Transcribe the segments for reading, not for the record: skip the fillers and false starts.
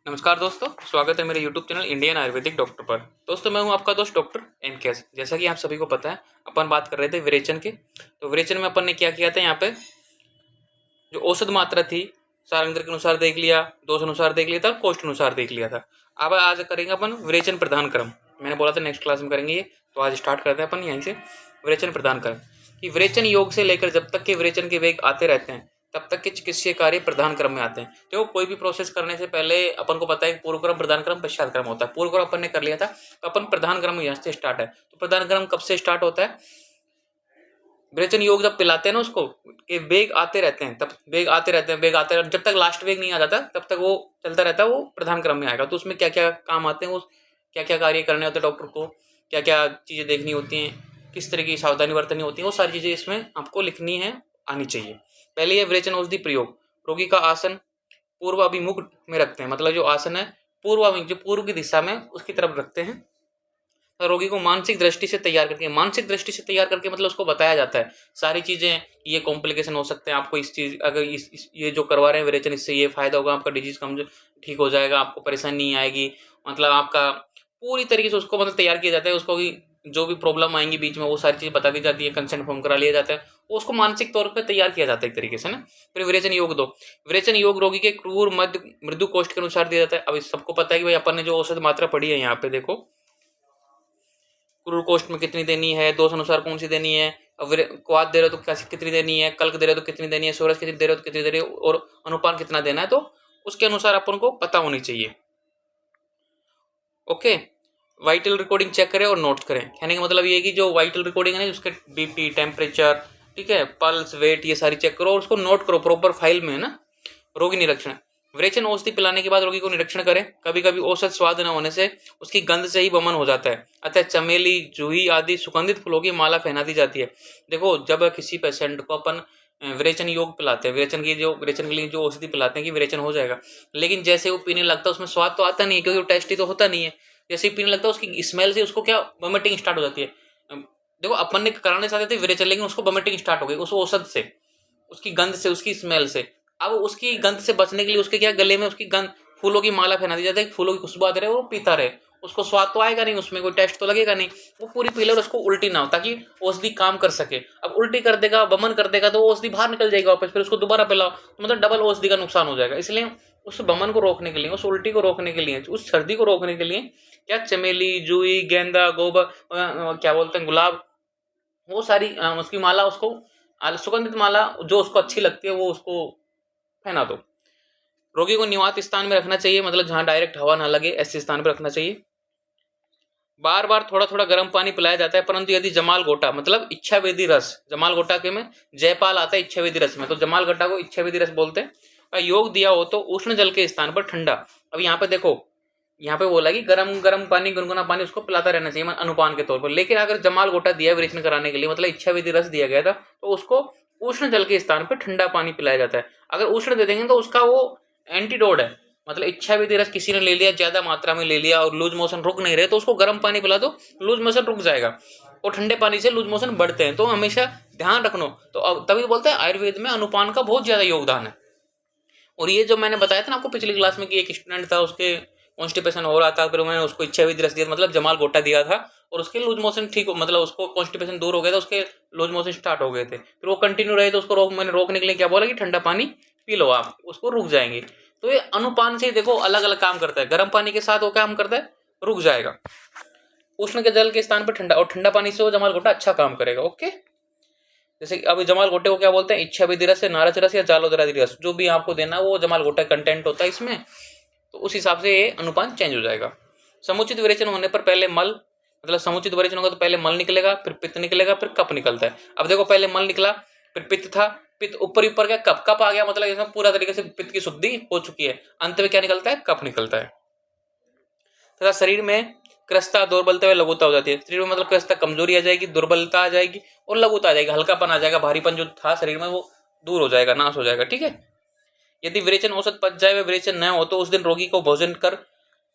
नमस्कार दोस्तों, स्वागत है मेरे YouTube channel Indian Ayurvedic doctor पर। दोस्तों, मैं हूं आपका दोस्त डॉक्टर एनकेएस। जैसा कि आप सभी को पता है, अपन बात कर रहे थे विरेचन की। तो विरेचन में अपन ने क्या किया था, यहाँ पे जो औसत मात्रा थी सारंगर के अनुसार देख लिया, दोष अनुसार देख लिया था, कोष्ठ अनुसार देख लिया था। अब आज करेंगे अपन विरेचन प्रधान क्रम। मैंने बोला था नेक्स्ट क्लास में करेंगे ये, तो आज स्टार्ट करते हैं अपन यहीं से विरेचन प्रधान क्रम। कि विरेचन योग से लेकर जब तक के विरेचन के वेग आते रहते हैं तब तक के चिकित्सीय कार्य प्रधान क्रम में आते हैं। तो कोई भी प्रोसेस करने से पहले अपन को पता है पूर्व क्रम, प्रधान क्रम, पश्चात क्रम होता है। पूर्व क्रम अपन ने कर लिया था, तो अपन प्रधान क्रम यहाँ से स्टार्ट है। तो प्रधान क्रम कब से स्टार्ट होता है? विरेचन योग जब पिलाते हैं ना उसको, कि वेग आते रहते हैं, तब वेग आते रहते हैं, वेग आते रहते हैं, जब तक लास्ट वेग नहीं आ जाता तब तक वो चलता रहता है, वो प्रधान क्रम में आएगा। तो उसमें क्या क्या काम आते हैं, वो क्या क्या कार्य करने होते हैं डॉक्टर को, क्या क्या चीज़ें देखनी होती हैं, किस तरह की सावधानी बरतनी होती है, वो सारी चीज़ें इसमें आपको लिखनी है, आनी चाहिए। पहले ये विरेचन औषधि प्रयोग। रोगी का आसन पूर्व अभिमुख में रखते हैं, मतलब जो आसन है पूर्व अभिमुख, जो पूर्व की दिशा में उसकी तरफ रखते हैं। रोगी को मानसिक दृष्टि से तैयार करके, मानसिक दृष्टि से तैयार करके मतलब उसको बताया जाता है सारी चीजें, ये कॉम्प्लिकेशन हो सकते हैं आपको, इस चीज अगर ये जो करवा रहे हैं विरेचन, इससे ये फायदा होगा, आपका डिजीज कम ठीक हो जाएगा, आपको परेशानी नहीं आएगी। मतलब आपका पूरी तरीके से उसको मतलब तैयार किया जाता है, उसको भी जो भी प्रॉब्लम आएंगी बीच में वो सारी चीजें बता दी जाती है, कंसेंट फॉर्म करा लिया जाता है, वो उसको मानसिक तौर पर तैयार किया जाता है एक तरीके से ना। फिर विरेचन योग दो। विरेचन योग रोगी के क्रूर मध्य मृदु कोष्ठ के अनुसार दिया जाता है। अब सबको पता है कि भाई अपन ने जो औषध मात्रा पढ़ी है, यहाँ पे देखो क्रूर कोष्ठ में कितनी देनी है, दोष अनुसार कौन सी देनी है, क्वाद दे रहे हो तो कितनी देनी है, कल्क दे रहे हो तो कितनी देनी है, सूरज कितनी दे रहे हो तो कितनी दे रही है, और अनुपान कितना देना है, तो उसके अनुसार अपन को पता होनी चाहिए। ओके, वाइटल रिकॉर्डिंग चेक करें और नोट करें। कहने का मतलब ये है कि जो वाइटल रिकॉर्डिंग है ना, उसके बीपी, टेम्परेचर, ठीक है, पल्स, वेट, ये सारी चेक करो और उसको नोट करो प्रॉपर फाइल में, है ना। रोगी निरीक्षण। विरेचन औषधि पिलाने के बाद रोगी को निरीक्षण करें। कभी कभी औषध स्वाद न होने से उसकी गंध से ही वमन हो जाता है, अतः चमेली, जूही आदि सुगंधित फूलों की माला पहना दी जाती है। देखो, जब किसी पेशेंट को अपन विरेचन योग पिलाते हैं, विरेचन के लिए जो औषधि पिलाते हैं कि विरेचन हो जाएगा, लेकिन जैसे वो पीने लगता है उसमें स्वाद तो आता नहीं है, क्योंकि वो टेस्टी तो होता नहीं है। जैसे ही पीने लगता है उसकी स्मेल से उसको क्या वोमिटिंग स्टार्ट हो जाती है। देखो, अपन ने कराने चाहते थे विरेचन, लेकिन उसको वोमिटिंग स्टार्ट हो गई उस औषध से, उसकी गंध से, उसकी स्मेल से। अब उसकी गंध से बचने के लिए उसके क्या, गले में उसकी गंध, फूलों की माला पहना दी जाती है, फूलों की खुशबू आती रहे, वो पीता रहे। उसको स्वाद तो आएगा नहीं, उसमें कोई टेस्ट तो लगेगा नहीं, वो पूरी पी ले और उसको उल्टी ना हो, ताकि औषधि काम कर सके। अब उल्टी कर देगा, वमन कर देगा, तो औषधि बाहर निकल जाएगा वापस, फिर उसको दोबारा पिलाओ, तो मतलब डबल औषधि का नुकसान हो जाएगा। इसलिए उस वमन को रोकने के लिए, उस उल्टी को रोकने के लिए, उस सर्दी को रोकने के लिए क्या, चमेली, जूही, गेंदा, गोबर, क्या बोलते हैं, गुलाब, वो सारी उसकी माला, उसको सुगंधित माला जो उसको अच्छी लगती है वो उसको पहना दो। रोगी को निवात स्थान में रखना चाहिए, मतलब जहां डायरेक्ट हवा ना लगे ऐसे स्थान पर रखना चाहिए। बार बार थोड़ा थोड़ा गर्म पानी पिलाया जाता है, परंतु यदि जमाल गोटा, मतलब इच्छा वेदी रस, जमाल गोटा के में जयपाल आता है इच्छा वेदी रस में, तो जमाल गोटा को इच्छा वेदी रस बोलते हैं। और योग दिया हो तो उष्ण जल के स्थान पर ठंडा। अब यहाँ पे देखो, यहाँ पे बोला कि गरम गरम पानी, गुनगुना पानी उसको पिलाता रहना चाहिए अनुपान के तौर पर। लेकिन अगर जमाल गोटा दिया विरेचन कराने के लिए, मतलब इच्छा विधि रस दिया गया था, तो उसको उष्ण जल के स्थान पर ठंडा पानी पिलाया जाता है। अगर उष्ण दे देंगे तो उसका वो एंटीडोट है, मतलब इच्छा विधि रस किसी ने ले लिया, ज्यादा मात्रा में ले लिया और लूज मोशन रुक नहीं रहे, तो उसको गर्म पानी पिला दो, लूज मोशन रुक जाएगा। और ठंडे पानी से लूज मोशन बढ़ते हैं, तो हमेशा ध्यान रखना। तो अब तभी बोलते हैं आयुर्वेद में अनुपान का बहुत ज्यादा योगदान है। और ये जो मैंने बताया था ना आपको पिछली क्लास में, कि एक स्टूडेंट था, उसके कॉन्स्टिपेशन हो रहा था, फिर मैंने उसको इच्छा विधि रस दिया, मतलब जमाल गोटा दिया था, और उसके लूज मोशन ठीक हो, मतलब उसको कॉन्स्टिपेशन दूर हो गया था, उसके लूज मोशन स्टार्ट हो गए थे, फिर वो कंटिन्यू रहे, तो उसको मैंने रोकने के लिए क्या बोला कि ठंडा पानी पी लो आप, उसको रुक जाएंगे। तो ये अनुपान से देखो अलग अलग काम करता है। गर्म पानी के साथ वो काम करता है, रुक जाएगा। उष्ण के जल के स्थान पर ठंडा, और ठंडा पानी से वो जमाल गोटा अच्छा काम करेगा। ओके, जैसे अभी जमाल गोटे को क्या बोलते हैं, इच्छा विधि रस, नारच रस या जालोदरादि रस, जो भी आपको देना वो जमाल गोटा कंटेंट होता है इसमें, तो उस हिसाब से ये अनुपान चेंज हो जाएगा। समुचित विरेचन होने पर पहले मल, मतलब समुचित विरेचन होगा तो पहले मल निकलेगा, फिर पित्त निकलेगा, फिर कप निकलता है। अब देखो, पहले मल निकला, फिर पित्त था, पित्त ऊपर ऊपर गया, कप आ गया, मतलब इसमें पूरा तरीके से पित्त की शुद्धि हो चुकी है। अंत में क्या निकलता है, कप निकलता है। तथा शरीर में क्रस्ता, दुर्बलता व लघुता हो जाती है। शरीर में मतलब क्रस्ता, कमजोरी आ जाएगी, दुर्बलता आ जाएगी और लघुता आ जाएगी, हल्कापन आ जाएगा, भारीपन जो था शरीर में वो दूर हो जाएगा, नाश हो जाएगा। ठीक है। यदि विरेचन औषध पच जाए व विरेचन न हो तो उस दिन रोगी को भोजन कर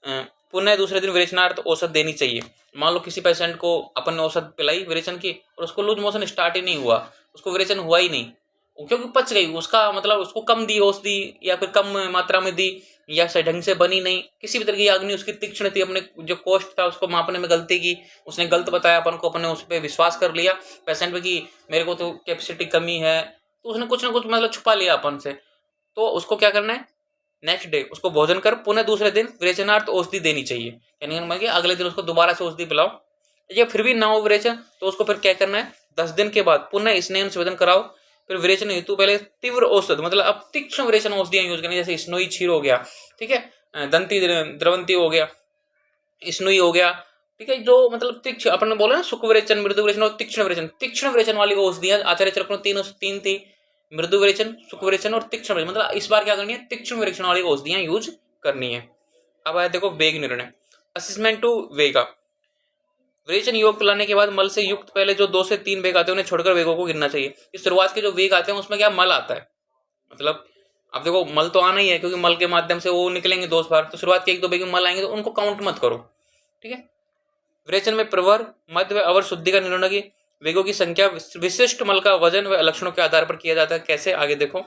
पुनः दूसरे दिन विरेचनार्थ औषध देनी चाहिए। मान लो किसी पेशेंट को अपन ने औषध पिलाई विरेचन की और उसको लूज मोशन स्टार्ट ही नहीं हुआ, उसको विरेचन हुआ ही नहीं, क्योंकि पच गई, उसका मतलब उसको कम दी औषधि या फिर कम मात्रा में दी, या सही ढंग से बनी नहीं, किसी भी तरह की अग्नि उसकी तीक्ष्ण थी, अपने जो कोष्ठ था उसको मापने में गलती की, उसने गलत बताया अपन को, अपन ने उस पर विश्वास कर लिया पेशेंट पे कि मेरे को तो कैपेसिटी कमी है, तो उसने कुछ ना कुछ मतलब छुपा लिया अपन से। तो उसको क्या करना है, नेक्स्ट डे उसको भोजन कर पुनः दूसरे दिन विरेचनार्थ औषधि देनी चाहिए, यानी अगले दिन उसको दोबारा से औषधि पिलाओ। ये फिर भी ना हो विरेचन तो उसको फिर क्या करना है, 10 दिन के बाद पुनः स्नेह सेवन कराओ। फिर विरेचन हेतु पहले तीव्र औषध मतलब अब तीक्ष्ण विरेचन औषधियां यूज करनी, जैसे स्नोई क्षीर हो गया, ठीक है, दंती द्रवंती हो गया, स्नोई हो गया, ठीक है, जो मतलब तीक्ष्ण अपन ने बोला ना, सुख विरेचन, मृदु विरेचन और तीक्ष्ण विरेचन वाली औषधियां आचार्य चक्र तीन थी, मृदु विरेचन, सुख विरेचन और तीक्ष्ण विरेचन, मतलब इस बार क्या करनी है, तीक्ष्ण विरेचन वाली औषधियां यूज करनी है। अब आया देखो वेग निर्णय, असेसमेंट टू वेगा। विरेचन योग पिलाने के बाद मल से युक्त पहले जो 2 से 3 वेग आते हैं उन्हें छोड़कर वेगों को गिनना चाहिए। इस शुरुआत के जो वेग आते हैं उसमें क्या मल आता है, मतलब अब देखो मल तो आना ही है क्योंकि मल के माध्यम से वो निकलेंगे 2 बार, तो शुरुआत के 1-2 वेग में मल आएंगे तो उनको काउंट मत करो, ठीक है। विरेचन में प्रवर, मध्य व अवर शुद्धि का निर्णय की वेगों की संख्या विशिष्ट मल का वजन व लक्षणों के आधार पर किया जाता है। कैसे, आगे देखो।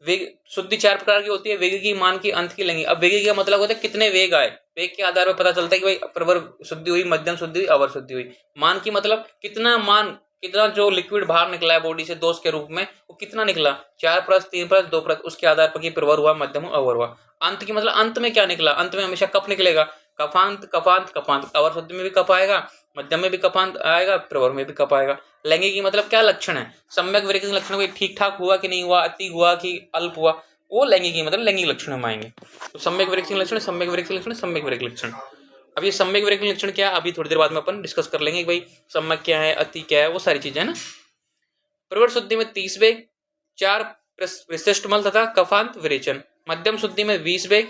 वेग शुद्धि 4 प्रकार की होती है, वेग की, मान की, अंत की, लेंगी। अब वेग का मतलब होता है कितने वेग आए, वेग के आधार पर पता चलता है कि भाई प्रवर शुद्धि हुई, मध्यम शुद्धि हुई, अवर शुद्धि हुई। मान की मतलब कितना मान, कितना जो लिक्विड बाहर निकला है बॉडी से दोष के रूप में वो कितना निकला, 4 परस, 3 परस, 2 परस, उसके आधार पर प्रवर हुआ, मध्यम हुआ, अवर हुआ। अंत की मतलब अंत में क्या निकला, अंत में हमेशा कफ निकलेगा, कफांत कफांत कफांत, अवर शुद्धि में भी कफ आएगा, मध्यम में भी कफांत आएगा, प्रवर में भी कफ आएगा। लैंगिक की मतलब क्या लक्षण है, सम्यक विरेचन लक्षण कोई ठीक ठाक हुआ कि नहीं हुआ, अति हुआ कि अल्प हुआ, वो लैंगिक की मतलब लैंगिक लक्षण में आएंगे। तो सम्यक विरेचन लक्षण, सम्यक विरेचन लक्षण, सम्यक विरेचन लक्षण। अब ये सम्यक विरेचन लक्षण क्या है, अभी थोड़ी देर बाद में अपन डिस्कस कर लेंगे कि भाई सम्यक क्या है, अति क्या है, वो सारी चीजें है ना। प्रवर शुद्धि में 30 वेग, 4 विशिष्ट मल तथा कफांत विरेचन। मध्यम शुद्धि में 20 वेग,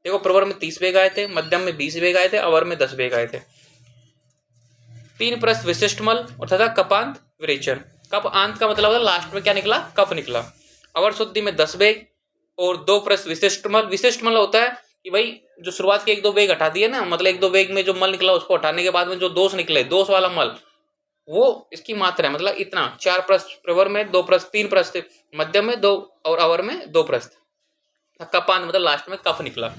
देखो प्रवर में 30 वेग आए थे, मध्यम में 20 वेग आए थे, अवर में 10 वेग आए थे। 3 परस विशिष्ट मल और तथा कपांत विरेचन। कप आंत का मतलब लास्ट में क्या निकला, कफ निकला। अवर शुद्धि में 10 वेग और 2 परस विशिष्ट मल। विशिष्ट मल होता है कि भाई जो शुरुआत के 1-2 वेग हटा दिए ना, मतलब 1-2 वेग में जो मल निकला उसको हटाने के बाद में जो दोष निकले, दोष वाला मल, वो इसकी मात्रा है, मतलब इतना। 4 परस प्रवर में, 2 परस, 3 परस मध्यम में, 2 और अवर में 2 परस। कपांत मतलब लास्ट में कफ निकला।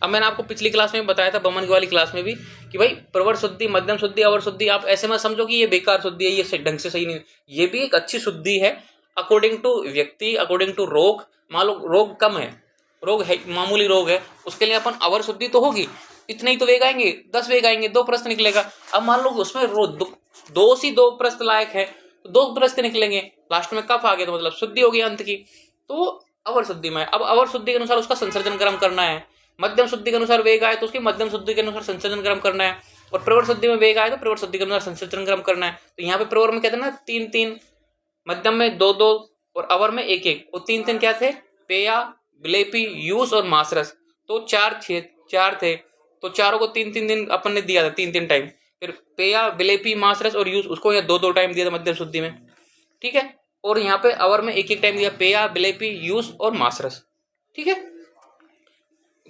अब मैंने आपको पिछली क्लास में बताया था, बमन की वाली क्लास में भी, कि भाई प्रवर शुद्धि, मध्यम शुद्धि, अवर शुद्धि, आप ऐसे मत समझो कि ये बेकार शुद्धि है, ये ढंग से सही नहीं, ये भी एक अच्छी शुद्धि है अकॉर्डिंग टू व्यक्ति, अकॉर्डिंग टू रोग। मान लो रोग कम है, रोग है मामूली रोग है, उसके लिए अपन अवर शुद्धि तो होगी, इतने ही तो वेग आएंगे, 10 वेग आएंगे, 2 प्रश्न निकलेगा। अब मान लो उसमें दो प्रश्न लायक है, 2 प्रश्न निकलेंगे, लास्ट में कफ आ गया तो मतलब शुद्धि होगी अंत की, तो अवर शुद्धि में। अब अवर शुद्धि के अनुसार उसका संसर्जन क्रम करना है, मध्यम शुद्धि के अनुसार वेग आए तो उसकी मध्यम शुद्धि के अनुसार संसर्जन क्रम करना है, और प्रवर शुद्धि में वेग आए तो प्रवर शुद्धि के अनुसार संसर्जन क्रम करना है। तो यहाँ पे प्रवर में कहते हैं ना 3-3, मध्यम में 2-2 और अवर में 1-1, और 3-3 क्या थे, पेया, बिलेपी, यूस और मासरस। तो 4 थे, तो चारों को 3-3 दिन अपन ने दिया था, 3-3 टाइम। फिर पेया, बिलेपी, मासरस और यूस, उसको यहाँ 2-2 टाइम दिया था मध्यम शुद्धि में, ठीक है। और यहाँ पे अवर में 1-1 टाइम दिया, पेया, बिलेपी, यूस और मासरस, ठीक है।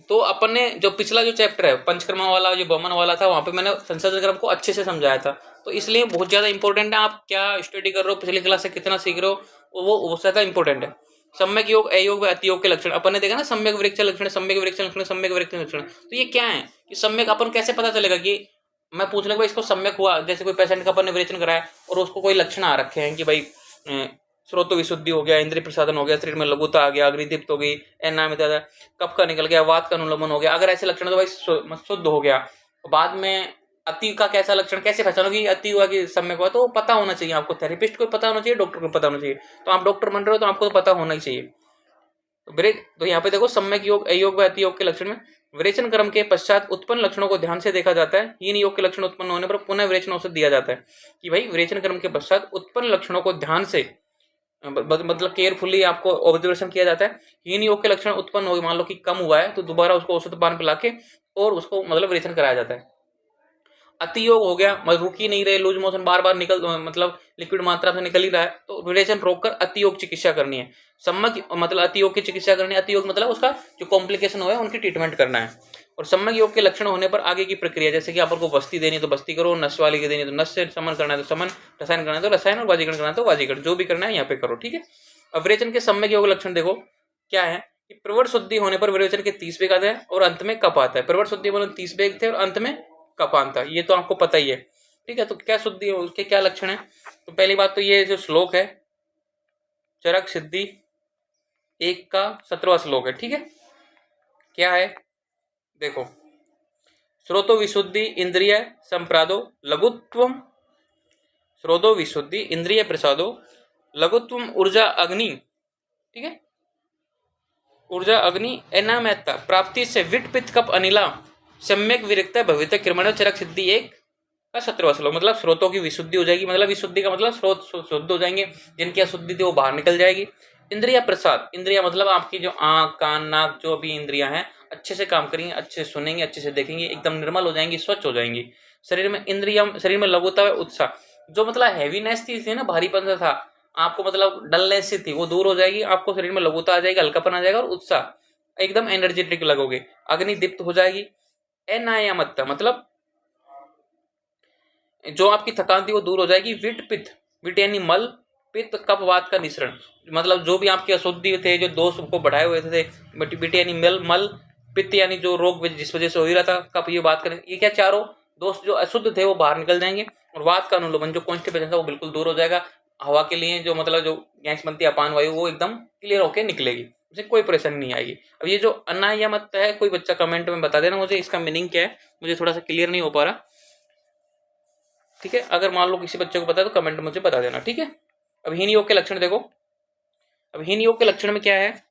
तो अपन ने जो पिछला जो चैप्टर है पंचकर्मा वाला, जो बमन वाला था, वहां पे मैंने संसर्जन क्रम को अच्छे से समझाया था, तो इसलिए बहुत ज्यादा इंपॉर्टेंट है। आप क्या स्टडी कर रहे हो, पिछली क्लास से कितना सीख रहे हो, वो बहुत ज्यादा इंपॉर्टेंट है। सम्यक योग, अयोग व अतियोग के लक्षण अपन ने देखा ना, सम्यक विरेचन लक्षण, सम्यक विरेचन लक्षण, सम्यक विरेचन लक्षण। तो ये क्या है कि सम्यक अपन कैसे पता चलेगा, कि मैं पूछ लूंगा इसको सम्यक हुआ, जैसे कोई पेशेंट का अपन ने विरेचन कराया और उसको कोई लक्षण आ रखे हैं कि भाई स्रोत विशुद्धि हो गया, इंद्रिय प्रसादन हो गया, शरीर में लघुता आ गया, अग्निदीप्त हो गई, एनामिता, कफ का निकल गया, वात का अनुलंबन हो गया, अगर ऐसे लक्षण तो भाई शुद्ध हो गया। बाद में अति का कैसा लक्षण, कैसे पहचानोगे अति हुआ कि सम्यक हुआ, तो पता होना चाहिए आपको, थेरेपिस्ट को पता होना चाहिए, डॉक्टर को पता होना चाहिए। तो आप डॉक्टर बन रहे हो तो आपको तो पता होना ही चाहिए। तो यहाँ पे देखो सम्यक योग, अयोग व अति योग के लक्षण में विरेचन क्रम के पश्चात उत्पन्न लक्षणों को ध्यान से देखा जाता है। हीन योग के लक्षण उत्पन्न होने पर पुनः विरेचन औषध दिया जाता है, कि भाई विरेचन क्रम के पश्चात उत्पन्न लक्षणों को ध्यान से मतलब केयरफुली आपको ऑब्जर्वेशन किया जाता है। हीन योग के लक्षण उत्पन्न हो गए, मान लो कि कम हुआ है, तो दोबारा उसको औषध पान पिला के और उसको मतलब विरेचन कराया जाता है। अति योग हो गया, रुक ही नहीं रहे, लूज मोशन बार बार निकल, मतलब लिक्विड मात्रा से निकल ही रहा है, तो विरेचन रोककर अति योग चिकित्सा करनी है। सम्यक मतलब अति योग की चिकित्सा करनी है, अति योग मतलब उसका जो कॉम्प्लिकेशन हो उनकी ट्रीटमेंट करना है। और सम्यक योग के लक्षण होने पर आगे की प्रक्रिया, जैसे कि आपको बस्ती देनी तो बस्ती करो, नस वाली की देनी तो नस से समन करना है तो समन, रसायन करना है तो रसायन, और वाजीकरण करना है तो वाजीकरण, जो भी करना है यहाँ पे करो, ठीक है। अब विरेचन के सम्यक योग लक्षण देखो क्या है, कि प्रवर शुद्धि होने पर विरेचन के 30 वेग आते हैं और अंत में कप आता है। प्रवर शुद्धि होने 30 वेग थे और अंत में कप आता है, ये तो आपको पता ही है। ठीक है, तो क्या शुद्धि है, उसके क्या लक्षण है? तो पहली बात तो ये जो श्लोक है चरक सिद्धि 1 का 17वां श्लोक है। ठीक है, क्या है देखो, स्रोतो विशुद्धि इंद्रिय संप्रादो लघुत्वम, स्रोतो विशुद्धि इंद्रिय प्रसादो लघुत्वम ऊर्जा अग्नि। ठीक है, ऊर्जा अग्नि एनामयता प्राप्ति से विट पित्त कप अनिला सम्यक विरक्त भवित किरमण चरक सिद्धि 1 का 17वां श्लोक। मतलब स्रोतों की विशुद्धि हो जाएगी, मतलब विशुद्धि का मतलब स्रोत शुद्ध हो जाएंगे, जिनकी अशुद्धि थी वो बाहर निकल जाएगी। इंद्रिया प्रसाद, इंद्रिया मतलब आपकी जो आंख कान नाक जो भी इंद्रियां हैं अच्छे से काम करेंगे, अच्छे से सुनेंगे, अच्छे से देखेंगे, एकदम निर्मल हो जाएंगी, स्वच्छ हो जाएंगी। शरीर में इंद्रिया, शरीर में लघुता व उत्साह, जो मतलब हैवीनेस थी ना, भारीपन सा था आपको, मतलब डलनेस सी थी, वो दूर हो जाएगी। आपको शरीर में लघुता आ जाएगी, हल्कापन आ जाएगा और उत्साह, एकदम एनर्जेटिक लगोगे। अग्नि दीप्त हो जाएगी। अनायामत्ता मतलब जो आपकी थकान थी वो दूर हो जाएगी। विट पित्त, विट यानी मल, पित्त कफ वात का मिश्रण, मतलब जो भी आपके अशुद्धि थे, जो दोष को बढ़ाए हुए थे, विट यानी मल, मल पित्त यानी जो रोग जिस वजह से हो ही रहा था, कफ ये बात करें, ये क्या चारों दोष जो अशुद्ध थे वो बाहर निकल जाएंगे। और वात का अनुलोमन, जो कॉन्स्टिपेशन था वो बिल्कुल दूर हो जाएगा। हवा के लिए जो मतलब जो गैस बनती है अपान वायु, वो एकदम क्लियर होकर निकलेगी, उसे कोई परेशानी नहीं आएगी। अब ये जो अनायामत है, कोई बच्चा कमेंट में बता देना मुझे इसका मीनिंग क्या है, मुझे थोड़ा सा क्लियर नहीं हो पा रहा। ठीक है, अगर मान लो किसी बच्चे को पता है तो कमेंट में मुझे बता देना। ठीक है, अब हीन योग के लक्षण देखो। अब हीन योग के लक्षण में क्या है,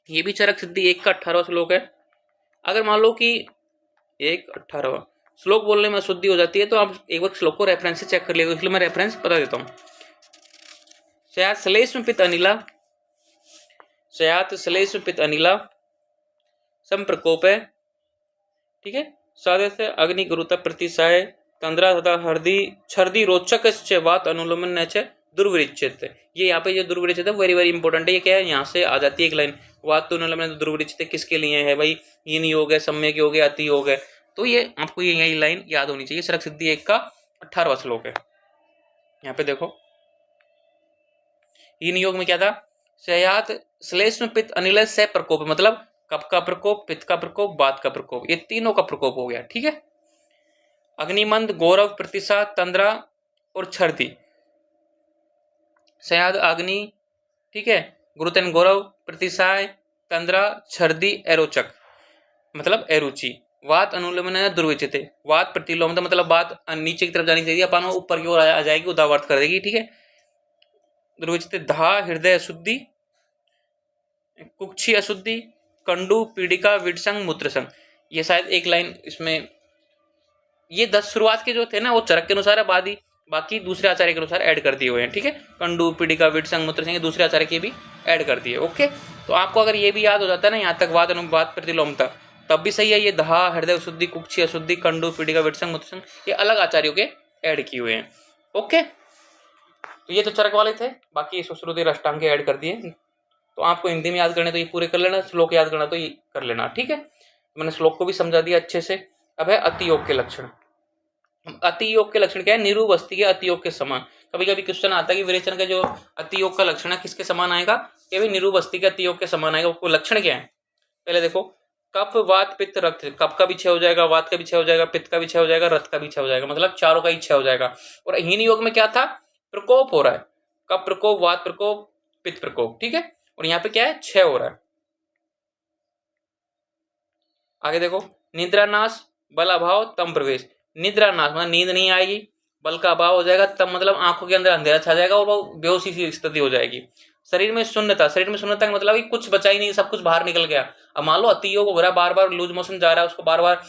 ये भी चरक सिद्धि 1 का 18वां श्लोक है। अगर मान लो कि 1:18 श्लोक बोलने में अशुद्धि हो जाती है तो आप एक बार श्लोक को रेफरेंस से चेक कर लिएगा, इसलिए मैं रेफरेंस बता देता हूँ। सयात श्लेष्म पित्त अनिला, सयात श्लेष्म पित्त अनिला संप्रकोप है। ठीक है, सादस्य अग्नि गुरुता प्रतिसाय तंद्रा तथा हृदय छर्दी रोचक वात अनुलोमन न दुर्वृचित। ये यहाँ पे जो दुर्वृचित है वेरी वेरी इंपॉर्टेंट है। ये क्या है, यहाँ से आ जाती है एक लाइन, वात अनुलोमन दुर्वृचित किसके लिए है भाई, हीन योग है, सम्यक योग है, अति योग है। तो ये आपको ये यही लाइन याद होनी चाहिए। चरक सिद्धि 1 का 18वां श्लोक है। यहाँ पे देखो हीन योग में क्या था, सयात श्लेष्म पित्त अनिल से प्रकोप, मतलब कफ का प्रकोप, पित्त का प्रकोप, वात का प्रकोप, ये तीनों का प्रकोप हो गया। ठीक है, अग्निमंद गौरव प्रतिशा तंद्रा और छर्दी, सयाद अग्नि, ठीक है, गुरुतन गौरव प्रतिशाय तंद्रा छर्दी एरोचक मतलब एरुचि, वात अनुलोमन दुर्विचित, वात प्रतिलोम मतलब बात नीचे की तरफ जानी चाहिए, अपन ऊपर की ओर आ जाएगी, उदावर्त कर देगी। ठीक है, दुर्विचित धा हृदय अशुद्धि, कुक्षी अशुद्धि, कंडू पीड़िका विडसंग मूत्रसंग। ये शायद एक लाइन इसमें, ये 10 शुरुआत के जो थे ना वो चरक के अनुसार है, बाकी दूसरे आचार्य के अनुसार ऐड कर दिए हुए हैं। ठीक है, कंडू पीड़िका विडसंग मूत्रसंग दूसरे आचार्य के भी ऐड कर दिए। ओके, तो आपको अगर ये भी याद हो जाता है ना यहाँ तक वाद अनुवाद प्रतिलोमता, तब भी सही है। ये दहा हृदय अशुद्धि, कुक्षी अशुद्धि, कंडू पीड़िका विडसंग मूत्रसंग ये अलग आचार्यों के ऐड किए हुए हैं। ओके, तो ये तो चरक वाले थे, बाकी सुश्रुति अष्टांग के ऐड कर दिए। तो आपको हिंदी में याद करने तो ये पूरे कर लेना, श्लोक याद करना तो ये कर लेना। ठीक है, मैंने श्लोक को भी समझा दिया अच्छे से। अब है अति योग के लक्षण। अति योग के लक्षण क्या है, निरुवस्ति के अति योग के समान। कभी कभी क्वेश्चन आता है कि विरेचन का जो अति योग का लक्षण है किसके समान आएगा, कि भी निरुवस्ति के अति योग के समान आएगा। वो लक्षण क्या है, पहले देखो, कफ वात पित्त रक्त, कफ का भी क्षय हो जाएगा, वात का भी क्षय हो जाएगा, पित्त का भी क्षय हो जाएगा, रक्त का भी क्षय हो जाएगा, मतलब चारों का ही क्षय हो जाएगा। और हीन योग में क्या था, प्रकोप हो रहा है, कफ प्रकोप, वात प्रकोप, पित्त प्रकोप। ठीक है, और यहाँ पे क्या है, क्षय हो रहा है। आगे देखो, निद्रा नाश बल अभाव तम प्रवेश, निद्रा नाश मतलब नींद नहीं आएगी, बल का अभाव हो जाएगा, तब मतलब आंखों के अंदर अंधेरा छा जाएगा और वो बेहोशी की स्थिति हो जाएगी। शरीर में शून्यता, शरीर में शून्यता का मतलब कुछ बचा ही नहीं, सब कुछ बाहर निकल गया। अब मान लो अति योग हो रहा है, बार बार लूज मोशन जा रहा है, उसको बार बार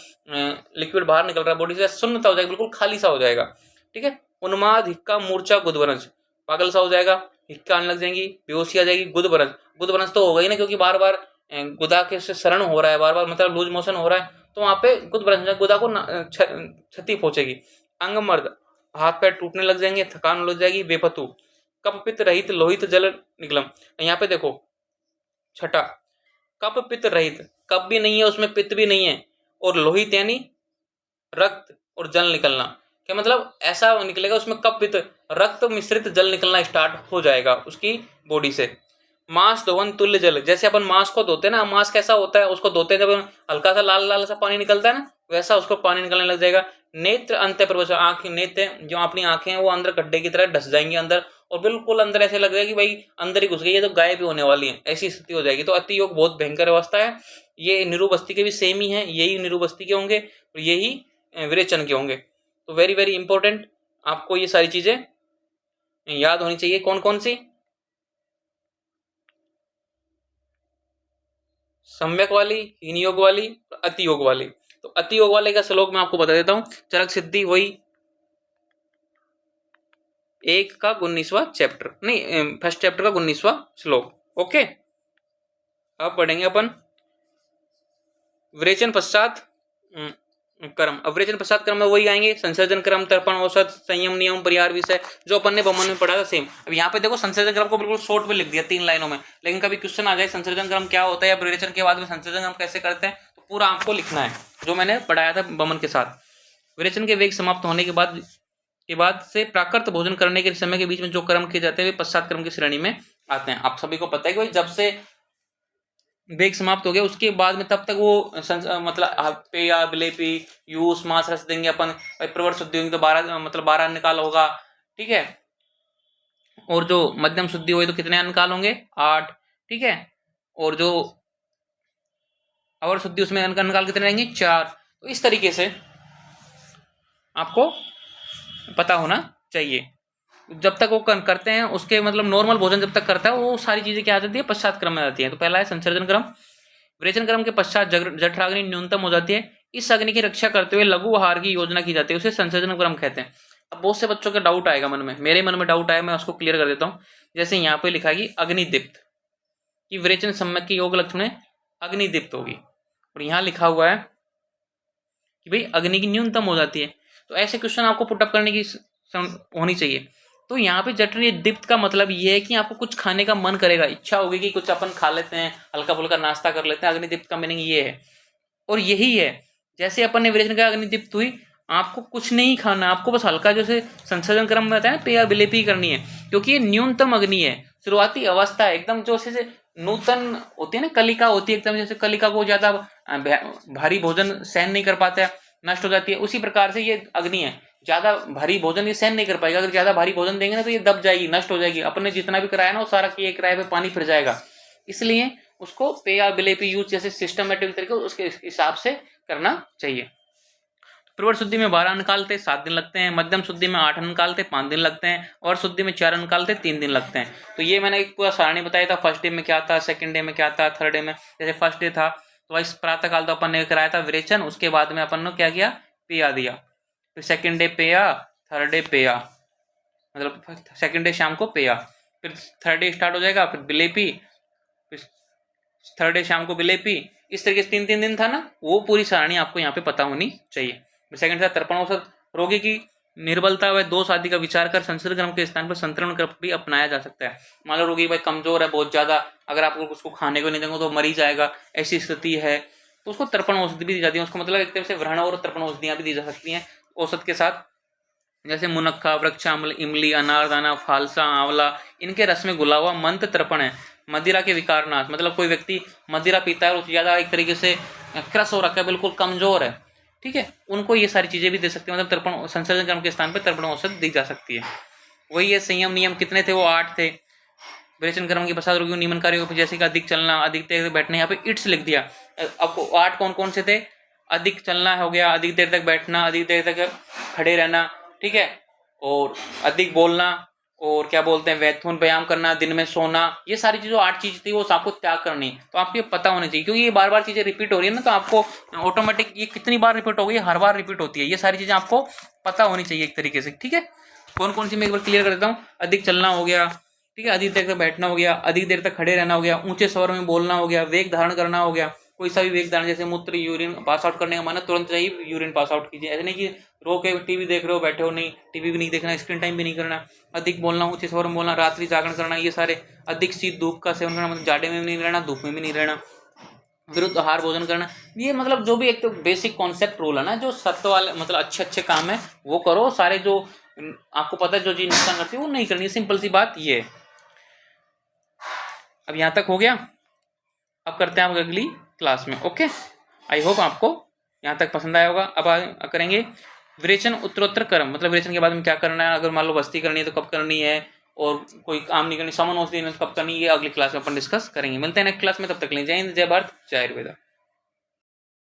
लिक्विड बाहर निकल रहा है बॉडी से, शून्यता हो जाएगी, बिल्कुल खाली सा हो जाएगा। ठीक है, उन्माद, हिक्का, मूर्छा, गुदवरंज, पागल सा हो जाएगा, हिक्का आने लग जाएंगी, बेहोशी आ जाएगी, गुदवरंज, गुदवरंज तो होगा ही ना, क्योंकि बार बार गुदा के से शरण हो रहा है, बार बार मतलब लूज मोशन हो रहा है, तो वहां पे गुदा को क्षति पहुंचेगी। अंगमर्द, हाथ पैर टूटने लग जाएंगे, थकान लग जाएगी, बेपतु, कप पित्त रहित लोहित जल निगलम। यहाँ पे देखो छठा, कप पित्त रहित, कप भी नहीं है उसमें, पित्त भी नहीं है, और लोहित यानी रक्त और जल निकलना, क्या मतलब ऐसा निकलेगा उसमें कप पित्त रक्त मिश्रित जल निकलना स्टार्ट हो जाएगा उसकी बॉडी से। मांस धोवन तुल्य जल, जैसे अपन मांस को धोते हैं ना, मांस कैसा होता है, उसको धोते हैं जब हल्का सा लाल लाल सा पानी निकलता है ना, वैसा उसको पानी निकलने लग जाएगा। नेत्र अंत प्रवेश, आंख नेत्र जो अपनी आंखें हैं वो अंदर गड्ढे की तरह ढस जाएंगी अंदर, और बिल्कुल अंदर ऐसे लगेगा कि भाई अंदर ही घुस गई है, तो गायब भी होने वाली है, ऐसी स्थिति हो जाएगी। तो अति योग बहुत भयंकर अवस्था है। ये निरुबस्ती के भी सेम ही है, यही निरुबस्ती के होंगे और यही विरेचन के होंगे। तो वेरी वेरी इंपॉर्टेंट, आपको ये सारी चीजें याद होनी चाहिए। कौन कौन सी? सम्यक वाली, हीन योग वाली, अति योग वाली। तो अति योग वाले का श्लोक मैं आपको बता देता हूं। चरक सिद्धि वही 1 का 19वां चैप्टर, नहीं फर्स्ट चैप्टर का 19वां श्लोक। ओके, अब पढ़ेंगे अपन विरेचन पश्चात कर्म। अब विरेचन पश्चात कर्म में वही आएंगे, संसर्जन क्रम, तर्पण, औसत, संयम, नियम, परिहार, विषय, जो अपन ने बमन में पढ़ा था सेम। अब यहाँ पे देखो संसर्जन क्रम को बिल्कुल शॉर्ट में लिख दिया 3 लाइनों में, लेकिन कभी क्वेश्चन आ जाए संसर्जन क्रम क्या होता है या विरेचन के बाद में संसर्जन क्रम कैसे करते हैं, तो पूरा आपको लिखना है जो मैंने पढ़ाया था बमन के साथ। विरेचन के वेग समाप्त होने के बाद से प्राकृत भोजन करने के समय के बीच में जो कर्म किए जाते हैं वे पश्चात कर्म की श्रेणी में आते हैं। आप सभी को पता है कि भाई जब से वेग समाप्त हो गया उसके बाद में तब तक वो मतलब पेया विलेपी यूस मांस रस देंगे अपन, प्रवर शुद्धि होगी तो 12 निकाल होगा, ठीक है। और जो मध्यम शुद्धि हुई तो कितने अनकाल होंगे? 8, ठीक है। और जो अवर शुद्धि उसमें अनकाल कितने रहेंगे? 4। तो इस तरीके से आपको पता होना चाहिए। जब तक वो करते हैं उसके मतलब नॉर्मल भोजन जब तक करता है वो सारी चीजें क्या आ जाती है? पश्चात क्रम में आती है। तो पहला है संसर्जन क्रम। विरेचन क्रम के पश्चात जठराग्नि न्यूनतम हो जाती है। इस अग्नि की रक्षा करते हुए लघु आहार की योजना की जाती है, उसे संसर्जन क्रम कहते हैं। अब बहुत से बच्चों का डाउट आएगा मन में, मेरे मन में डाउट आया, मैं उसको क्लियर कर देता हूँ। जैसे यहाँ पे लिखा है कि अग्निदीप्त की विरेचन सम्यक की योग लक्षण में अग्निदीप्त होगी, और यहाँ लिखा हुआ है कि भाई अग्नि की न्यूनतम हो जाती है। तो ऐसे क्वेश्चन आपको पुटअप करने की होनी चाहिए। तो यहाँ पे जठरी दीप्त का मतलब ये है कि आपको कुछ खाने का मन करेगा, इच्छा होगी कि कुछ अपन खा लेते हैं, हल्का फुल्का नाश्ता कर लेते हैं। अग्निदीप्त का मीनिंग ये है, और यही है जैसे अपन ने विरेचन का अग्निदीप्त हुई, आपको कुछ नहीं खाना, आपको बस हल्का जैसे संसर्जन क्रम में बताया पेय विलेपी करनी है, क्योंकि ये न्यूनतम अग्नि है, शुरुआती अवस्था है एकदम, जो से नूतन होती है ना, कलिका होती है एकदम, जैसे कलिका को ज्यादा भारी भोजन सहन नहीं कर पाता है, नष्ट हो जाती है, उसी प्रकार से ये अग्नि है। ज्यादा भारी भोजन ये सहन नहीं कर पाएगा, अगर ज्यादा भारी भोजन देंगे ना तो ये दब जाएगी, नष्ट हो जाएगी, अपन ने जितना भी कराया ना वो सारा किए किराए पे पानी फिर जाएगा। इसलिए उसको पेया विलेपी यूज जैसे सिस्टमेटिक तरीके उसके हिसाब से करना चाहिए। प्रवर शुद्धि में 12 निकालते 7 दिन लगते हैं, मध्यम शुद्धि में 8 निकालते 5 दिन लगते हैं, और शुद्धि में 4 निकालते 3 दिन लगते हैं। तो ये मैंने एक पूरा सारणी बताया था, फर्स्ट डे में क्या था, सेकंड डे में क्या था, थर्ड डे में। जैसे फर्स्ट डे था तो इस प्रातः काल तो अपन ने कराया था विरेचन, उसके बाद में अपन ने क्या किया? पेया दिया। फिर सेकंड डे पेया, थर्ड डे पेया, मतलब सेकंड डे शाम को पेया, फिर थर्ड डे स्टार्ट हो जाएगा, फिर विलेपी, फिर थर्ड डे शाम को विलेपी। इस तरीके से 3-3 दिन था ना, वो पूरी सारणी आपको यहाँ पे पता होनी चाहिए। सेकंड था तर्पण औसत। रोगी की निर्बलता व दोष आदि का विचार कर संसर्जन क्रम के स्थान पर संतरण क्रम भी अपनाया जा सकता है। मान लो रोगी भाई कमजोर है बहुत ज्यादा, अगर आप उसको खाने को नहीं देंगे तो मर ही जाएगा, ऐसी स्थिति है, तो उसको तर्पण औषधि भी दी जाती है। उसको मतलब एक तरह से व्रण और तर्पण औषधियां भी दी जा सकती हैं औसत के साथ। जैसे मुनक्खा, वृक्षामल, इमली, अनारदाना, फालसा, आंवला, इनके रस में घुला हुआ मंत्र तर्पण है। मदिरा के विकारनाश, मतलब कोई व्यक्ति मदिरा पीता है और ज्यादा एक तरीके से क्रस हो रखा है, बिल्कुल कमजोर है, ठीक है, उनको ये सारी चीजें भी दे सकते हैं। मतलब तर्पण संसर्जन क्रम के स्थान पर तर्पण औषध दी जा सकती है। वही है संयम नियम, कितने थे? वो 8 थे। विरेचन क्रम के पश्चात रोगियों नियमनकारी हो, जैसे कि अधिक चलना, अधिक देर तक बैठना, यहाँ पे इट्स लिख दिया। आपको 8 कौन कौन से थे? अधिक चलना हो गया, अधिक देर तक बैठना, अधिक देर तक खड़े रहना, ठीक है, और अधिक बोलना, और क्या बोलते हैं वैथुन व्यायाम करना, दिन में सोना, ये सारी चीजें 8 चीज थी, वो आपको त्याग करनी। तो आपको ये पता होना चाहिए, क्योंकि ये बार बार चीजें रिपीट हो रही है ना, तो आपको ऑटोमेटिक ये कितनी बार रिपीट होगी, हर बार रिपीट होती है, ये सारी चीजें आपको पता होनी चाहिए एक तरीके से, ठीक है। कौन कौन सी मैं एक बार क्लियर कर देता हूँ। अधिक चलना हो गया, ठीक है, अधिक देर तक बैठना हो गया, अधिक देर तक खड़े रहना हो गया, ऊंचे स्वर में बोलना हो गया, वेग धारण करना हो गया, कोई सा भी वेग धारण, जैसे मूत्र यूरिन पास आउट करने का मन है तुरंत ही यूरिन पास आउट कीजिए, ऐसे नहीं कि रो के टीवी देख रहे हो बैठे हो, नहीं, टीवी भी नहीं देखना, स्क्रीन टाइम भी नहीं करना। अधिक बोलना, ऊंचे स्वर में बोलना, रात्रि जागरण करना, ये सारे। अधिक शीत धूप का सेवन करना, मतलब जाड़े में भी नहीं रहना, धूप में भी नहीं रहना। विरुद्ध आहार भोजन करना, ये मतलब जो भी एक तो बेसिक कॉन्सेप्ट रूल है ना, जो सत्य वाले मतलब अच्छे अच्छे काम है वो करो, सारे जो आपको पता है जो चीज नुकसान करती है वो नहीं करनी, सिंपल सी बात ये है। अब यहाँ तक हो गया। अब करते हैं आप अगली क्लास में। ओके, आई होप आपको यहाँ तक पसंद आया होगा। अब करेंगे विरेचन उत्तरोत्तर क्रम, मतलब विरेचन के बाद में क्या करना है, अगर मान लो बस्ती करनी है तो कब करनी है, और कोई काम नहीं करनी, समन औषधि कब करनी है, अगली क्लास में अपन डिस्कस करेंगे। मिलते हैं नेक्स्ट क्लास में, तब तक ले जय हिंद, जय भारत, जय आयुर्वेदा।